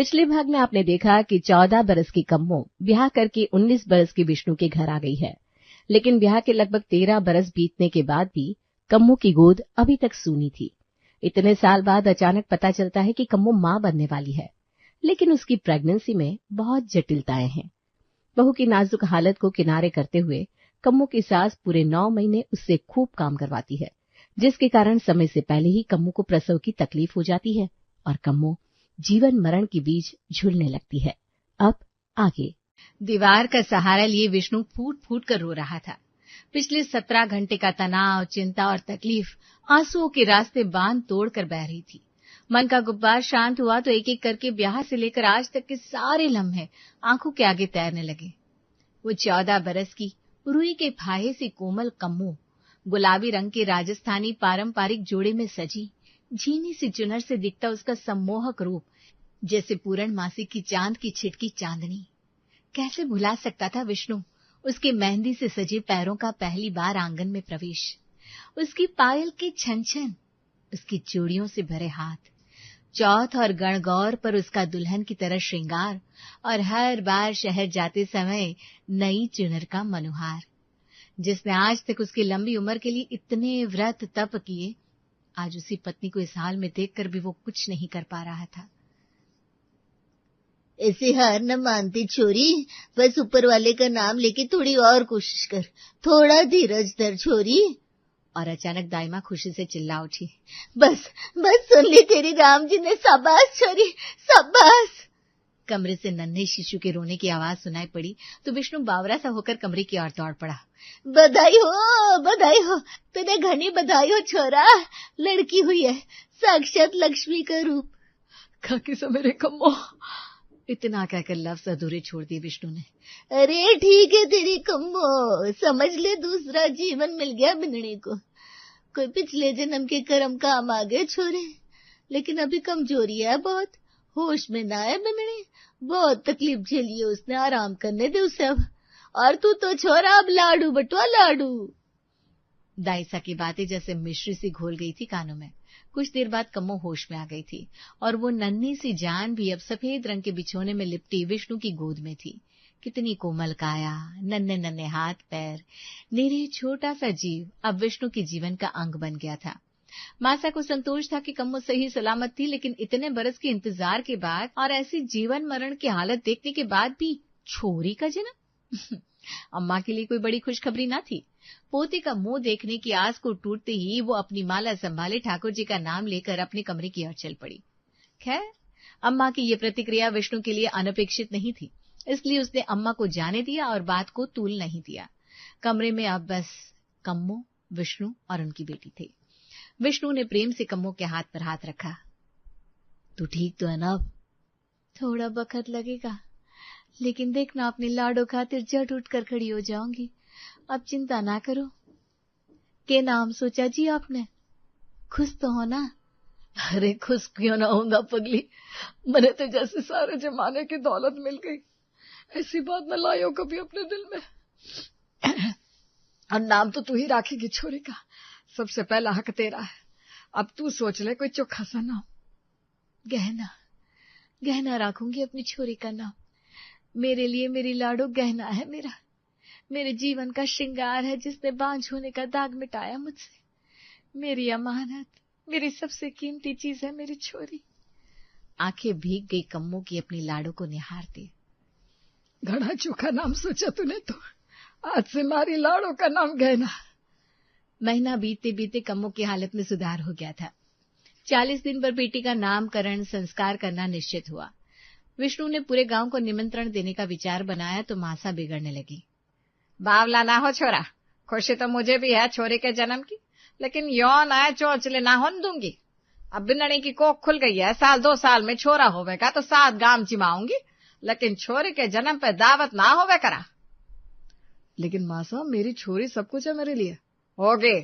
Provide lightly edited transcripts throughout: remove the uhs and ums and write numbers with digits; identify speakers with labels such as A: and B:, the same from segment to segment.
A: पिछले भाग में आपने देखा कि 14 बरस की कम्मो ब्याह करके 19 बरस की विष्णु के घर आ गई है, लेकिन ब्याह के लगभग 13 बरस बीतने के बाद भी कम्मो की गोद अभी तक सूनी थी। इतने साल बाद अचानक पता चलता है कि कम्मो मां बनने वाली है, लेकिन उसकी प्रेगनेंसी में बहुत जटिलताएं हैं। बहू की नाजुक हालत को किनारे करते हुए कम्मो की सास पूरे 9 महीने उससे खूब काम करवाती है, जिसके कारण समय से पहले ही कम्मो को प्रसव की तकलीफ हो जाती है और कम्मो जीवन मरण के बीच झूलने लगती है। अब आगे।
B: दीवार का सहारा लिए विष्णु फूट फूट कर रो रहा था। पिछले 17 घंटे का तनाव, चिंता और तकलीफ आंसुओं के रास्ते बांध तोड़कर बह रही थी। मन का गुब्बार शांत हुआ तो एक एक करके ब्याह से लेकर आज तक के सारे लम्हे आंखों के आगे तैरने लगे। वो 14 बरस की रुई के फाहे सी कोमल कम्मो गुलाबी रंग के राजस्थानी पारंपरिक जोड़े में सजी, झीनी सी चुनर से दिखता उसका सम्मोहक रूप जैसे पूर्णमासी की चांद की छिटकी चांदनी। कैसे भुला सकता था विष्णु उसके मेहंदी से सजे पैरों का पहली बार आंगन में प्रवेश, उसकी पायल के छन छन, उसकी चूड़ियों से भरे हाथ, चौथ और गणगौर पर उसका दुल्हन की तरह श्रृंगार और हर बार शहर जाते समय नई चुनर का मनोहार। जिसने आज तक उसकी लंबी उम्र के लिए इतने व्रत तप किए, आज उसी पत्नी को इस हाल में देखकर भी वो कुछ नहीं कर पा रहा था।
C: ऐसे हार न मानती छोरी, बस ऊपर वाले का नाम लेके थोड़ी और कोशिश कर, थोड़ा धीरज धर छोरी।
B: और अचानक दाइमा खुशी से चिल्ला उठी,
C: बस बस सुन ली तेरी राम जी ने, शाबाश छोरी शाबाश।
B: कमरे से नन्हे शिशु के रोने की आवाज सुनाई पड़ी तो विष्णु बावरा सा होकर कमरे की ओर दौड़ पड़ा।
C: बधाई हो, तुझे घनी बधाई हो छोरा, लड़की हुई है, साक्षात लक्ष्मी का रूप।
B: खाकी सा मेरे कम्मो, इतना कहकर लफ्ज अधूरे छोड़ दिए विष्णु ने।
C: अरे ठीक है तेरी कम्मो, समझ ले दूसरा जीवन मिल गया बिनने को। कोई पिछले जन्म के कर्म काम आ गए छोरे, लेकिन अभी कमजोरी है बहुत, होश में ना है बिनने, बहुत तकलीफ झेली है उसने, आराम करने दे उसे अब। और तू तो छोरा अब लाडू बटुआ लाडू।
B: दाइसा की बातें जैसे मिश्री सी घोल गई थी कानों में। कुछ देर बाद कम्मो होश में आ गई थी और वो नन्ही सी जान भी अब सफेद रंग के बिछोने में लिपटी विष्णु की गोद में थी। कितनी कोमल काया, नन्हे नन्हे हाथ पैर, निरीह छोटा सा जीव अब विष्णु के जीवन का अंग बन गया था। मासा को संतोष था कि कम्मो सही सलामत थी, लेकिन इतने बरस के इंतजार के बाद और ऐसी जीवन मरण की हालत देखने के बाद भी छोरी का जन्म अम्मा के लिए कोई बड़ी खुशखबरी न थी। पोते का मुंह देखने की आस को टूटते ही वो अपनी माला संभाले ठाकुर जी का नाम लेकर अपने कमरे की ओर चल पड़ी। खैर, अम्मा की ये प्रतिक्रिया विष्णु के लिए अनपेक्षित नहीं थी, इसलिए उसने अम्मा को जाने दिया और बात को तूल नहीं दिया। कमरे में अब बस कम्मो, विष्णु और उनकी बेटी थे। विष्णु ने प्रेम से कम्मो के हाथ पर हाथ रखा।
C: तू ठीक तो है ना?
B: थोड़ा वक्त लगेगा, लेकिन देखना अपने लाडो खातिर झट उठ कर खड़ी हो जाऊंगी। अब चिंता ना करो। के नाम सोचा जी आपने? खुश तो हो ना?
D: अरे खुश क्यों ना होगा पगली, मैंने तो जैसे सारे जमाने की दौलत मिल गई, ऐसी बात न लायो कभी अपने दिल में। और नाम तो तू ही राखेगी छोरी का, सबसे पहला हक तेरा है। अब तू सोच ले कोई चोखा सा नाम।
B: गहना राखूंगी अपनी छोरी का नाम। मेरे लिए मेरी लाडो गहना है, मेरे जीवन का श्रृंगार है, जिसने बांझ होने का दाग मिटाया मुझसे। मेरी अमानत, मेरी सबसे कीमती चीज है मेरी छोरी। आंखें भीग गई कम्मो की अपनी लाडो को निहारते।
D: घना चोखा नाम सोचा तूने तो, आज से मारी लाडो का नाम गहना।
B: महीना बीतते बीतते कम्मो की हालत में सुधार हो गया था। 40 दिन पर बेटी का नामकरण संस्कार करना निश्चित हुआ। विष्णु ने पूरे गांव को निमंत्रण देने का विचार बनाया तो मासा बिगड़ने लगी।
D: बावला ना हो छोरा, खुशी तो मुझे भी है छोरे के जन्म की, लेकिन यौन आए चोचले ना होने दूंगी। अब बिनने की कोख खुल गई है, 1-2 साल में छोरा होवेगा तो 7 गांव चिमाऊंगी, लेकिन छोरे के जन्म पे दावत ना होवे करा। लेकिन मासा, मेरी छोरी सब कुछ है मेरे लिए। होगी,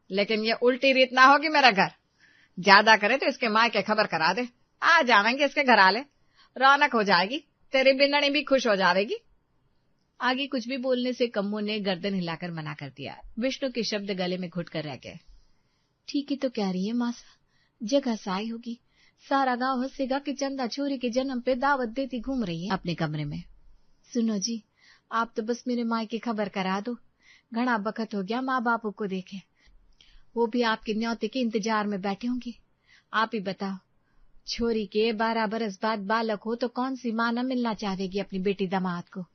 D: लेकिन ये उल्टी रीत ना होगी मेरा घर। ज्यादा करे तो इसके माँ के खबर करा दे, आ जावेंगे इसके घर आले, रौनक हो जाएगी, तेरी बिन्नणी भी खुश हो जाएगी।
B: आगे कुछ भी बोलने से कम्मो ने गर्दन हिलाकर मना कर दिया। विष्णु के शब्द गले में घुट कर रह गए। ठीक ही तो कह रही है मासा, जगह साई होगी, सारा गांव हंसेगा कि चंदा छोरी के जन्म पे दावत देती घूम रही है अपने कमरे में। सुनो जी, आप तो बस मेरे माँ की खबर करा दो। घना बखत हो गया माँ बापू को देखे, वो भी आपके न्योते के इंतजार में बैठे होंगे। आप ही बताओ, छोरी के 12 बरस बाद बालक हो तो कौन सी माँ न मिलना चाहेगी अपनी बेटी दामाद को।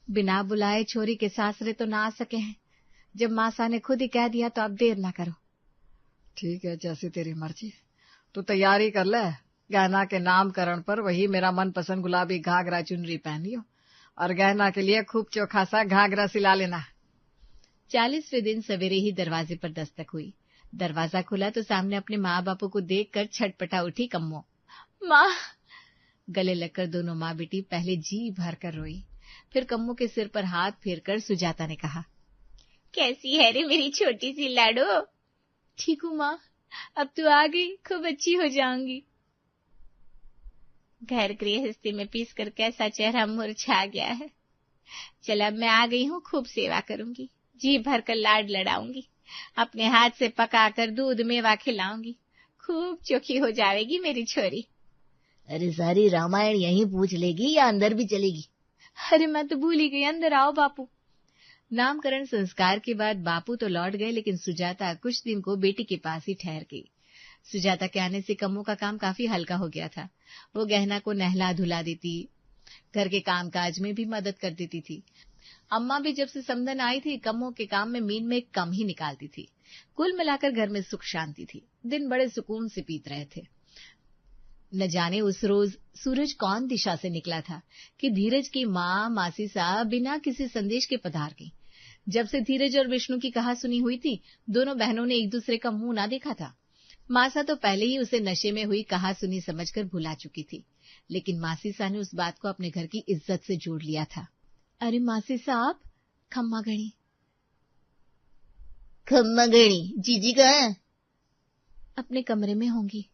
B: बिना बुलाए छोरी के सासरे तो ना आ सके हैं। जब मासा ने खुद ही कह दिया तो अब देर ना करो।
D: ठीक है, जैसी तेरी मर्जी। तू तैयारी कर ले। गहना के नामकरण पर वही मेरा मनपसंद गुलाबी घाघरा चुनरी पहनियो और गहना के लिए खूब चोखा सा घाघरा सिला लेना।
B: 40वें दिन सवेरे ही दरवाजे पर दस्तक हुई। दरवाजा खुला तो सामने अपने माँ बापू को देखकर छटपटा उठी कम्मो। माँ! गले लगकर दोनों माँ बेटी पहले जी भर कर रोई, फिर कम्मो के सिर पर हाथ फेरकर सुजाता ने कहा,
C: कैसी है रे मेरी छोटी सी लाडो?
B: ठीक हूँ माँ, अब तू आ गई, खूब अच्छी हो जाऊंगी।
C: घर गृहस्थी में पीस कर कैसा चेहरा मुरझा गया है। चल अब मैं आ गई हूँ, खूब सेवा करूंगी, जी भर कर लाड लड़ाऊंगी, अपने हाथ से पकाकर दूध मेवा खिलाऊंगी, खूब चोखी हो जाएगी मेरी छोरी।
E: अरे सारी रामायण यहीं पूछ लेगी या अंदर भी चलेगी?
B: अरे मैं तो भूल ही गई, अंदर आओ बापू। नामकरण संस्कार के बाद बापू तो लौट गए, लेकिन सुजाता कुछ दिन को बेटी के पास ही ठहर गई। सुजाता के आने से कम्मो का काम काफी हल्का हो गया था। वो गहना को नहला धुला देती, घर के कामकाज में भी मदद कर देती थी। अम्मा भी जब से समदन आई थी, कम्मो के काम में मीन में कम ही निकालती थी। कुल मिलाकर घर में सुख शांति थी। दिन बड़े सुकून से बीत रहे थे। न जाने उस रोज सूरज कौन दिशा से निकला था कि धीरज की माँ मासी साहब बिना किसी संदेश के पधार गई। जब से धीरज और विष्णु की कहा सुनी हुई थी, दोनों बहनों ने एक दूसरे का मुंह ना देखा था। मासा तो पहले ही उसे नशे में हुई कहा सुनी समझकर भुला चुकी थी, लेकिन मासी साहब ने उस बात को अपने घर की इज्जत से जोड़ लिया था। अरे मासी साहब, खम्मा गणी।
E: खम्मा गणी, जीजी कहाँ है?
B: अपने कमरे में होंगी।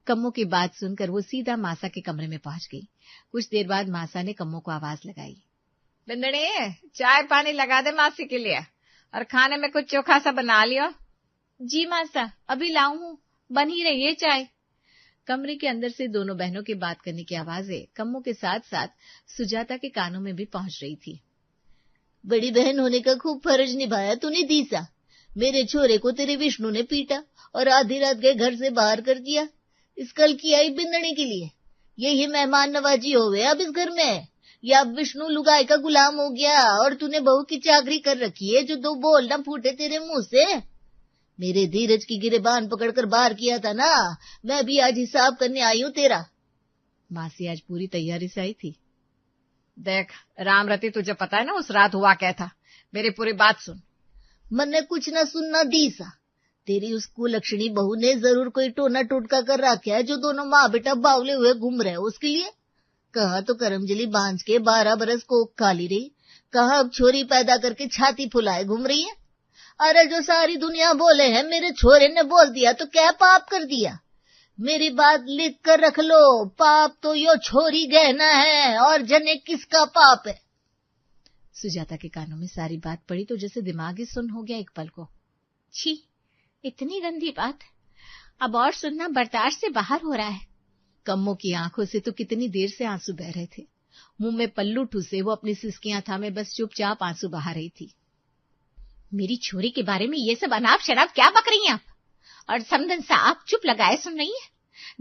B: कम्मो की बात सुनकर वो सीधा मासा के कमरे में पहुंच गई। कुछ देर बाद मासा ने कम्मो को आवाज लगाई,
D: बिंदड़ी, चाय पानी लगा दे मासी के लिए, और खाने में कुछ चोखा सा बना लियो।
B: जी मासा, अभी लाऊं हूँ, बन ही रही है चाय। कमरे के अंदर से दोनों बहनों की बात करने की आवाजें कम्मो के साथ साथ सुजाता के कानों में भी पहुंच रही थी।
E: बड़ी बहन होने का खूब फर्ज निभाया तूने दीसा। मेरे छोरे को तेरे विष्णु ने पीटा और आधी रात गए घर से बाहर कर दिया। इस कल की आई बिंदड़ी के लिए यही मेहमान नवाजी होवे अब इस घर में, या अब विष्णु लुगाई का गुलाम हो गया और तूने बहू की चाकरी कर रखी है जो दो बोल न फूटे तेरे मुंह से। मेरे धीरज की गिरेबान पकड़कर बाहर किया था ना, मैं भी आज हिसाब करने आई हूँ तेरा।
B: मासी आज पूरी तैयारी से आई थी।
D: देख रामरती, तुझे पता है ना उस रात हुआ क्या था। मेरी पूरी बात सुन।
E: मैंने कुछ न सुनना दीसा। तेरी उस कुलक्षणी बहू ने जरूर कोई टोना टोटका कर रखा है जो दोनों माँ बेटा बावले हुए घूम रहे हो उसके लिए। कहा तो करमजली बांझ के 12 बरस कोख खाली रही, कहा अब छोरी पैदा करके छाती फुलाए घूम रही है। अरे जो सारी दुनिया बोले है मेरे छोरे ने बोल दिया तो क्या पाप कर दिया? मेरी बात लिख कर रख लो, पाप तो यो छोरी गहना है और जने किसका पाप है।
B: सुजाता के कानों में सारी बात पड़ी तो जैसे दिमाग ही सुन्न हो गया एक पल को।
C: छी, इतनी गंदी बात अब और सुनना बर्दाश्त से बाहर हो रहा है।
B: कम्मो की आंखों से तो कितनी देर से आंसू बह रहे थे। मुंह में पल्लू ठूसे वो अपनी सिसकियां थामे बस चुपचाप आंसू बहा रही थी।
C: मेरी छोरी के बारे में ये सब अनाप शराब क्या बक रही हैं आप? और समदन साहब चुप लगाए सुन रही है,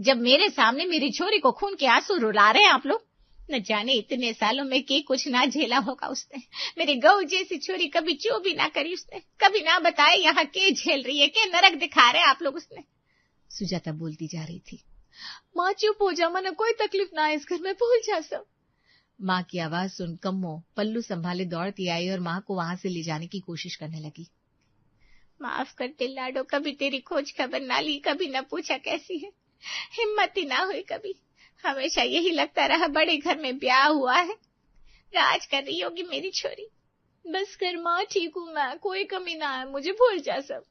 C: जब मेरे सामने मेरी छोरी को खून के आंसू रुला रहे हैं आप लोग। न जाने इतने सालों में के कुछ ना झेला होगा उसने। मेरी गऊ जैसी छोरी कभी चो भी ना करी उसने, कभी ना बताए यहाँ के झेल रही है, के नरक दिखा रहे आप लोग उसने।
B: सुजाता बोलती जा रही थी। माँ चुप हो जा, मना कोई तकलीफ ना है इस घर में, भूल जा सब। माँ की आवाज सुन कम्मो पल्लू संभाले दौड़ती आई और माँ को वहां से ले जाने की कोशिश करने लगी।
C: माफ कर दे लाडो, कभी तेरी खोज खबर ना ली, कभी न पूछा कैसी है, हिम्मत ही ना हुई कभी। हमेशा यही लगता रहा बड़े घर में ब्याह हुआ है, राज कर रही होगी मेरी छोरी।
B: बस कर माँ, ठीक हूँ मैं, कोई कमी ना है, मुझे भूल जा सब।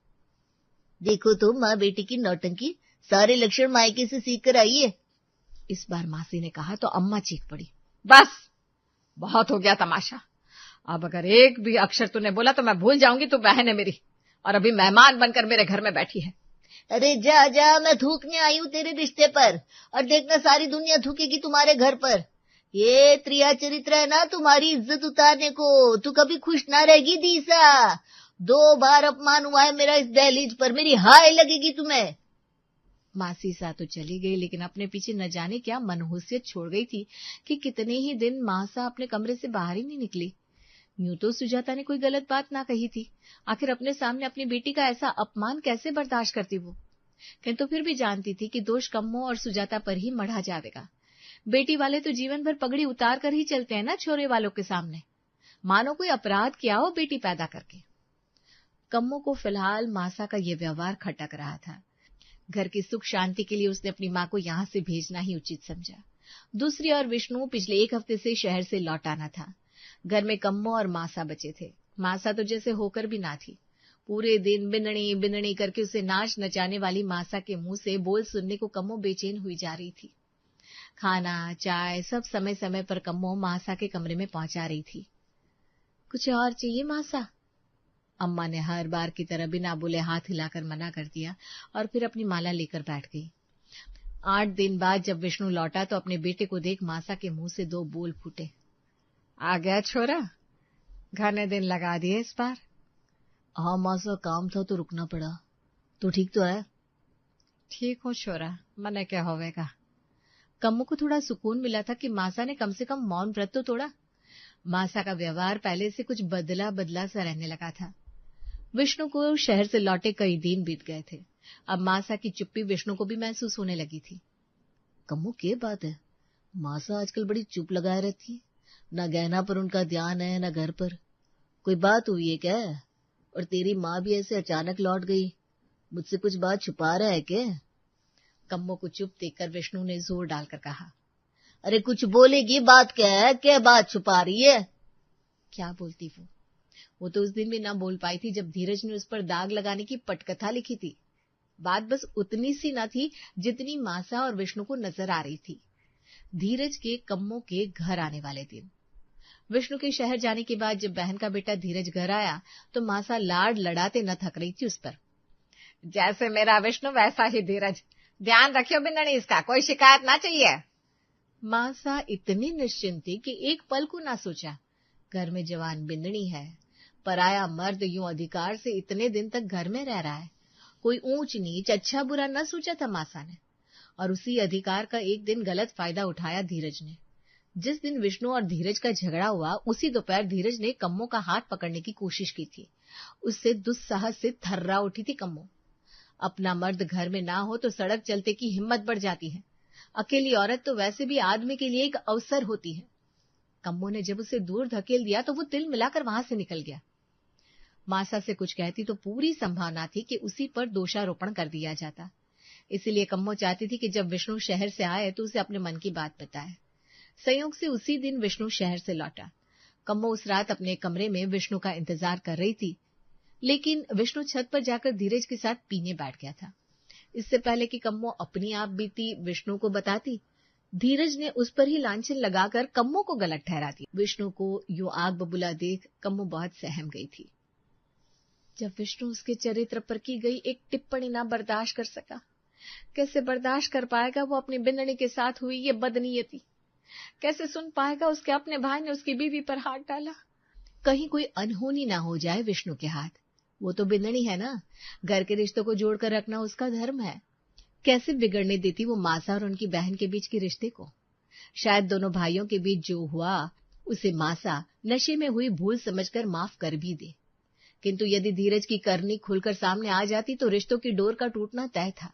E: देखो तो माँ बेटी की नौटंकी सारे लक्षण मायके से सीख कर आई है।
B: इस बार मासी ने कहा तो अम्मा चीख पड़ी।
D: बस बहुत हो गया तमाशा। अब अगर एक भी अक्षर तूने बोला तो मैं भूल जाऊंगी तू बहन है मेरी, और अभी मेहमान बनकर मेरे घर में बैठी है।
E: अरे जा जा, मैं थूकने आई हूँ तेरे रिश्ते पर, और देखना सारी दुनिया थूकेगी तुम्हारे घर पर। ये त्रिया चरित्र है ना तुम्हारी इज्जत उतारने को, तू कभी खुश ना रहेगी दीसा। 2 बार अपमान हुआ है मेरा इस दहलीज पर, मेरी हाय लगेगी तुम्हें।
B: मासी सा तो चली गई, लेकिन अपने पीछे न जाने क्या मनहूसियत छोड़ गई थी कि कितने ही दिन मासा अपने कमरे से बाहर ही नहीं निकली। यूं तो सुजाता ने कोई गलत बात ना कही थी, आखिर अपने सामने अपनी बेटी का ऐसा अपमान कैसे बर्दाश्त करती वो। किंतु फिर भी जानती थी कि दोष कम्मो और सुजाता पर ही मढ़ा जाएगा। बेटी वाले तो जीवन भर पगड़ी उतार कर ही चलते हैं ना छोरे वालों के सामने, मानो कोई अपराध किया हो बेटी पैदा करके। कम्मो को फिलहाल मासा का ये व्यवहार खटक रहा था। घर की सुख शांति के लिए उसने अपनी माँ को यहाँ से भेजना ही उचित समझा। दूसरी ओर विष्णु पिछले 1 हफ्ते से शहर से लौट आना था। घर में कम्मो और मासा बचे थे। मासा तो जैसे होकर भी ना थी। पूरे दिन बिननी बिननी करके उसे नाच नचाने वाली मासा के मुंह से बोल सुनने को कम्मो बेचैन हुई जा रही थी। खाना चाय सब समय समय पर कम्मो मासा के कमरे में पहुंचा रही थी। कुछ और चाहिए मासा? अम्मा ने हर बार की तरह बिना बोले हाथ हिलाकर मना कर दिया और फिर अपनी माला लेकर बैठ गई। 8 दिन बाद जब विष्णु लौटा तो अपने बेटे को देख मासा के मुंह से 2 बोल फूटे।
D: आ गया छोरा, घने दिन लगा दिए इस बार।
E: हाँ मासा, काम था तो रुकना पड़ा। तो ठीक तो है?
D: ठीक हूँ छोरा, मने क्या होवेगा।
B: कम्मो को थोड़ा सुकून मिला था कि मासा ने कम से कम मौन व्रत तो तोड़ा। मासा का व्यवहार पहले से कुछ बदला बदला सा रहने लगा था। विष्णु को शहर से लौटे कई दिन बीत गए थे। अब मासा की चुप्पी विष्णु को भी महसूस होने लगी थी।
E: कम्मो क्या बात है, मासा आजकल बड़ी चुप लगाए रहती है, न गहना पर उनका ध्यान है न घर पर। कोई बात हुई है क्या? और तेरी माँ भी ऐसे अचानक लौट गई, मुझसे कुछ बात छुपा रहा है क्या?
B: कम्मो को चुप देखकर विष्णु ने जोर डालकर कहा।
E: अरे कुछ बोलेगी, बात क्या है, क्या बात छुपा रही है?
B: क्या बोलती वो तो उस दिन भी ना बोल पाई थी जब धीरज ने उस पर दाग लगाने की पटकथा लिखी थी। बात बस उतनी सी न थी जितनी मासा और विष्णु को नजर आ रही थी। धीरज के कम्मो के घर आने वाले दिन। विष्णु के शहर जाने के बाद जब बहन का बेटा धीरज घर आया तो मासा लाड लड़ाते न थक रही थी उस पर।
D: जैसे मेरा विष्णु वैसा ही धीरज, ध्यान रखियो बिन्नणी, इसका कोई शिकायत ना चाहिए।
B: मासा इतनी निश्चिंत थी कि एक पल को ना सोचा घर में जवान बिन्नणी है, पराया मर्द यूं अधिकार से इतने दिन तक घर में रह रहा है, कोई ऊंच नीच अच्छा बुरा न सोचा था मासा ने। और उसी अधिकार का एक दिन गलत फायदा उठाया धीरज ने। जिस दिन विष्णु और धीरज का झगड़ा हुआ उसी दोपहर धीरज ने कम्मो का हाथ पकड़ने की कोशिश की थी। उससे दुस्साहस से थर्रा उठी थी कम्मो। अपना मर्द घर में ना हो तो सड़क चलते की हिम्मत बढ़ जाती है। अकेली औरत तो वैसे भी आदमी के लिए एक अवसर होती है। कम्मो ने जब उसे दूर धकेल दिया तो वो तिल मिलाकर वहां से निकल गया। मासा से कुछ कहती तो पूरी संभावना थी कि उसी पर दोषारोपण कर दिया जाता। इसीलिए कम्मो चाहती थी कि जब विष्णु शहर से आए तो उसे अपने मन की बात बताए। संयोग से उसी दिन विष्णु शहर से लौटा। कम्मो उस रात अपने कमरे में विष्णु का इंतजार कर रही थी, लेकिन विष्णु छत पर जाकर धीरज के साथ पीने बैठ गया था। इससे पहले कि कम्मो अपनी आप बीती विष्णु को बताती, धीरज ने उस पर ही लांछन लगाकर कम्मो को गलत ठहरा दिया। विष्णु को यूं आग बबूला देख कम्मो बहुत सहम गई थी। जब विष्णु उसके चरित्र पर की गई एक टिप्पणी ना बर्दाश्त कर सका, कैसे बर्दाश्त कर पाएगा वो अपनी बिन्नणी के साथ हुई ये बदनीयती? कैसे सुन पाएगा उसके अपने भाई ने उसकी बीवी पर हाथ डाला? कहीं कोई अनहोनी ना हो जाए विष्णु के हाथ। वो तो बिन्नणी है ना, घर के रिश्तों को जोड़कर रखना उसका धर्म है। कैसे बिगड़ने देती वो मासा और उनकी बहन के बीच के रिश्ते को? शायद दोनों भाइयों के बीच जो हुआ उसे मासा नशे में हुई भूल समझकर माफ कर भी दे, किंतु यदि धीरज की करनी खुलकर सामने आ जाती तो रिश्तों की डोर का टूटना तय था।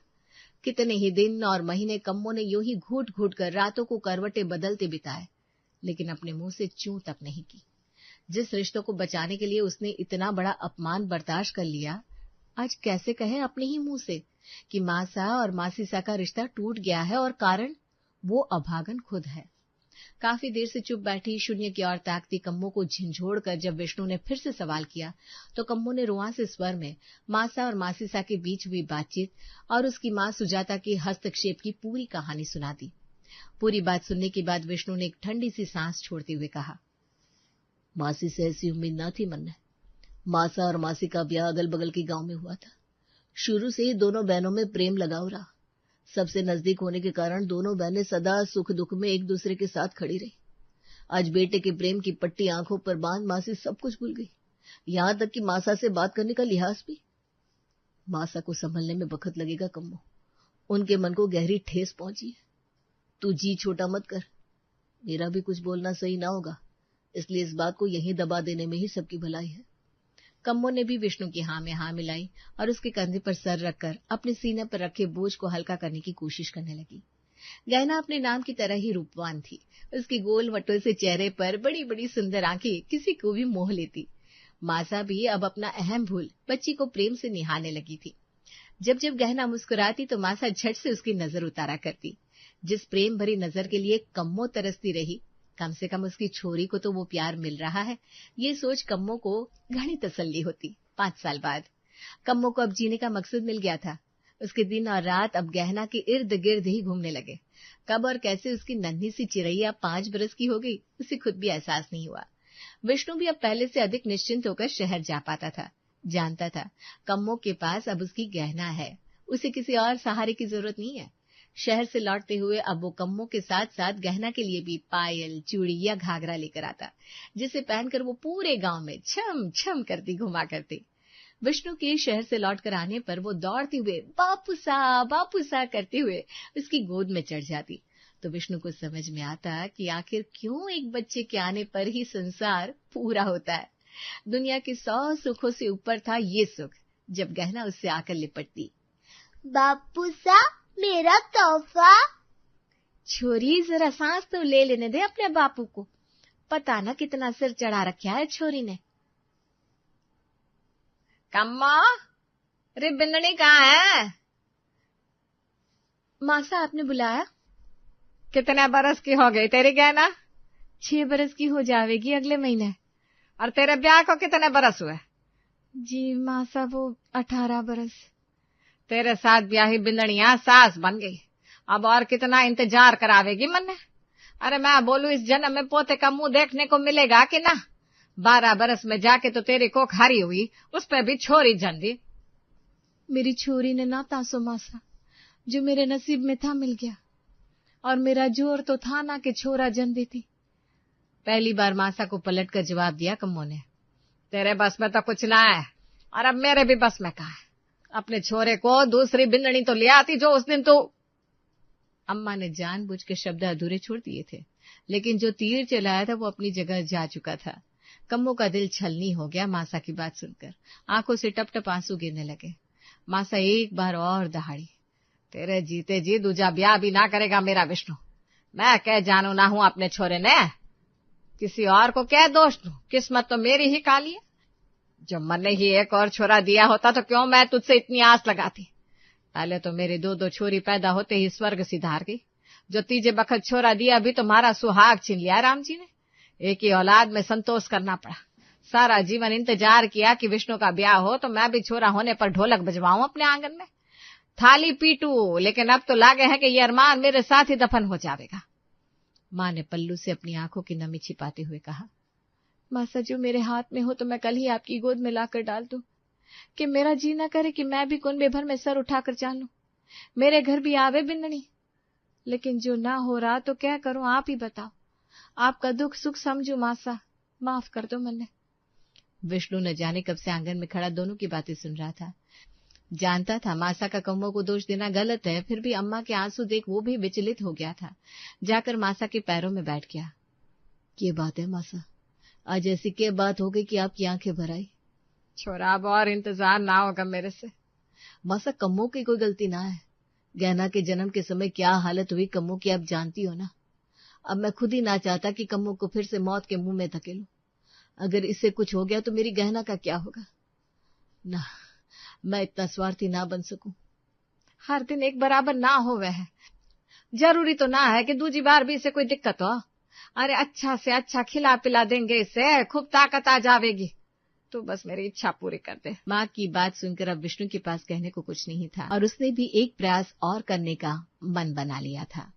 B: कितने ही दिन और महीने कम्मो ने यूं ही घूट घूट कर रातों को करवटें बदलते बिताए, लेकिन अपने मुंह से चूं तक नहीं की। जिस रिश्तों को बचाने के लिए उसने इतना बड़ा अपमान बर्दाश्त कर लिया, आज कैसे कहे अपने ही मुंह से कि मासा और मासीसा का रिश्ता टूट गया है और कारण वो अभागन खुद है। काफी देर से चुप बैठी शून्य की ओर ताकती कम्मो को झिंझोड़ कर जब विष्णु ने फिर से सवाल किया तो कम्मो ने रुआं से स्वर में मासा और मासीसा के बीच हुई बातचीत और उसकी मां सुजाता के हस्तक्षेप की पूरी कहानी सुना दी। पूरी बात सुनने के बाद विष्णु ने एक ठंडी सी सांस छोड़ते हुए कहा, मासी से ऐसी उम्मीद न थी मन में। मासा और मासी का ब्याह अगल बगल के गांव में हुआ था।
E: शुरू से ही दोनों बहनों में प्रेम लगाव रहा। सबसे नजदीक होने के कारण दोनों बहनें सदा सुख दुख में एक दूसरे के साथ खड़ी रही। आज बेटे के प्रेम की पट्टी आंखों पर बांध मासी सब कुछ भूल गई, यहां तक कि मासा से बात करने का लिहाज भी। मासा को संभलने में वक्त लगेगा कम्मो, उनके मन को गहरी ठेस पहुंची है। तू जी छोटा मत कर, मेरा भी कुछ बोलना सही ना होगा, इसलिए इस बात को यहीं दबा देने में ही सबकी भलाई है।
B: कम्मो ने भी विष्णु की हाँ में हाँ मिलाई और उसके कंधे पर सर रखकर अपने सीने पर रखे बोझ को हल्का करने की कोशिश करने लगी। गहना अपने नाम की तरह ही रूपवान थी। उसके गोल मटोल से चेहरे पर बड़ी बड़ी सुंदर आंखें किसी को भी मोह लेती। मासा भी अब अपना अहम भूल बच्ची को प्रेम से निहारने लगी थी। जब जब गहना मुस्कुराती तो मासा झट से उसकी नजर उतारा करती। जिस प्रेम भरी नजर के लिए कम्मो तरसती रही, कम से कम उसकी छोरी को तो वो प्यार मिल रहा है, ये सोच कम्मो को घनी तसल्ली होती। 5 साल बाद कम्मो को अब जीने का मकसद मिल गया था। उसके दिन और रात अब गहना के इर्द गिर्द ही घूमने लगे। कब और कैसे उसकी नन्ही सी चिरैया 5 बरस की हो गई, उसे खुद भी एहसास नहीं हुआ। विष्णु भी अब पहले से अधिक निश्चिंत होकर शहर जा पाता था। जानता था कम्मो के पास अब उसकी गहना है, उसे किसी और सहारे की जरूरत नहीं है। शहर से लौटते हुए अब वो कम्मो के साथ साथ गहना के लिए भी पायल, चूड़ी या घाघरा लेकर आता, जिसे पहनकर वो पूरे गांव में छम छम करती घुमा करती। विष्णु के शहर से लौटकर आने पर वो दौड़ते हुए बापूसा करते हुए उसकी गोद में चढ़ जाती। तो विष्णु को समझ में आता कि आखिर क्यों एक बच्चे के आने पर ही संसार पूरा होता है। दुनिया के 100 सुखों से ऊपर था ये सुख जब गहना उससे आकर लिपटती।
C: बापूसा, मेरा तोहफा।
B: छोरी, जरा सांस तो ले लेने दे अपने बापू को, पता ना कितना सिर चढ़ा रखा है छोरी ने।
D: कम्मा, रे बिंदनी कहाँ है?
B: मासा, आपने बुलाया?
D: कितने बरस की हो गई तेरी गहना?
B: 6 बरस की हो जाएगी अगले महीने।
D: और तेरे ब्याह को कितने बरस हुए?
B: जी मासा, वो 18 बरस।
D: तेरे साथ ब्याही बिंदनिया सास बन गई, अब और कितना इंतजार करावेगी मन्ने? अरे मैं बोलूं इस जन्म में पोते का मुंह देखने को मिलेगा कि ना? 12 बरस में जाके तो तेरी कोख हरी हुई, उस पर भी छोरी जन दी।
B: मेरी छोरी ने ना तासो मासा, जो मेरे नसीब में था मिल गया, और मेरा जोर तो था ना कि छोरा जन देती। पहली बार मासा को पलट कर जवाब दिया कम्मो ने।
D: तेरे बस में तो कुछ ना है, और अब मेरे भी बस में कहा है। अपने छोरे को दूसरी बिंदनी तो ले आती जो उस दिन तो।
B: अम्मा ने जानबूझ के शब्द अधूरे छोड़ दिए थे, लेकिन जो तीर चलाया था वो अपनी जगह जा चुका था। कम्मो का दिल छलनी हो गया मासा की बात सुनकर, आंखों से टप टप आंसू गिरने लगे। मासा एक बार और दहाड़ी।
D: तेरे जीते जी दूजा ब्याह भी ना करेगा मेरा विष्णु। मैं क्या जानू ना हूं अपने छोरे ने, किसी और को क्या दोष दूं? किस्मत तो मेरी ही काली है। जो मन ने ही एक और छोरा दिया होता तो क्यों मैं तुझसे इतनी आस लगाती? पहले तो मेरे 2 छोरी पैदा होते ही स्वर्ग सिधार गई। जो तीजे बखत छोरा दिया अभी तुम्हारा सुहाग छीन लिया राम जी ने। एक ही औलाद में संतोष करना पड़ा। सारा जीवन इंतजार किया कि विष्णु का ब्याह हो तो मैं भी छोरा होने पर ढोलक बजवाऊं अपने आंगन में, थाली पीटू, लेकिन अब तो लागे है कि ये अरमान मेरे साथ ही दफन हो जाएगा।
B: माँ ने पल्लू से अपनी आंखों की नमी छिपाते हुए कहा, मासा जो मेरे हाथ में हो तो मैं कल ही आपकी गोद में लाकर डाल दूं, कि मेरा जी न करे कि मैं भी कुनबे भर में सर उठाकर चालूं। मेरे घर भी आवे बिंदनी, लेकिन जो ना हो रहा तो क्या करूं, आप ही बताओ। आपका दुख सुख समझू मासा, माफ कर दो मन्ने। विष्णु न जाने कब से आंगन में खड़ा दोनों की बातें सुन रहा था। जानता था मासा का कम्मो को दोष देना गलत है, फिर भी अम्मा के आंसू देख वो भी विचलित हो गया था। जाकर मासा के पैरों में बैठ गया। ये बात है मासा, आज ऐसी क्या बात हो गई कि आपकी आंखें भर आई?
D: छोरा अब और इंतजार ना होगा मेरे से।
E: मासा कम्मो की कोई गलती ना है। गहना के जन्म के समय क्या हालत हुई कम्मो की आप जानती हो ना। अब मैं खुद ही ना चाहता कि कम्मो को फिर से मौत के मुंह में धकेलूं। अगर इससे कुछ हो गया तो मेरी गहना का क्या होगा? ना, मैं इतना स्वार्थी ना बन सकूं।
D: हर दिन एक बराबर ना हो वह, जरूरी तो ना है कि दूसरी बार भी इसे कोई दिक्कत हो। अरे अच्छा से अच्छा खिला पिला देंगे, इससे खूब ताकत आ जाएगी। तू बस मेरी इच्छा पूरी कर दे।
B: माँ की बात सुनकर अब विष्णु के पास कहने को कुछ नहीं था, और उसने भी एक प्रयास और करने का मन बना लिया था।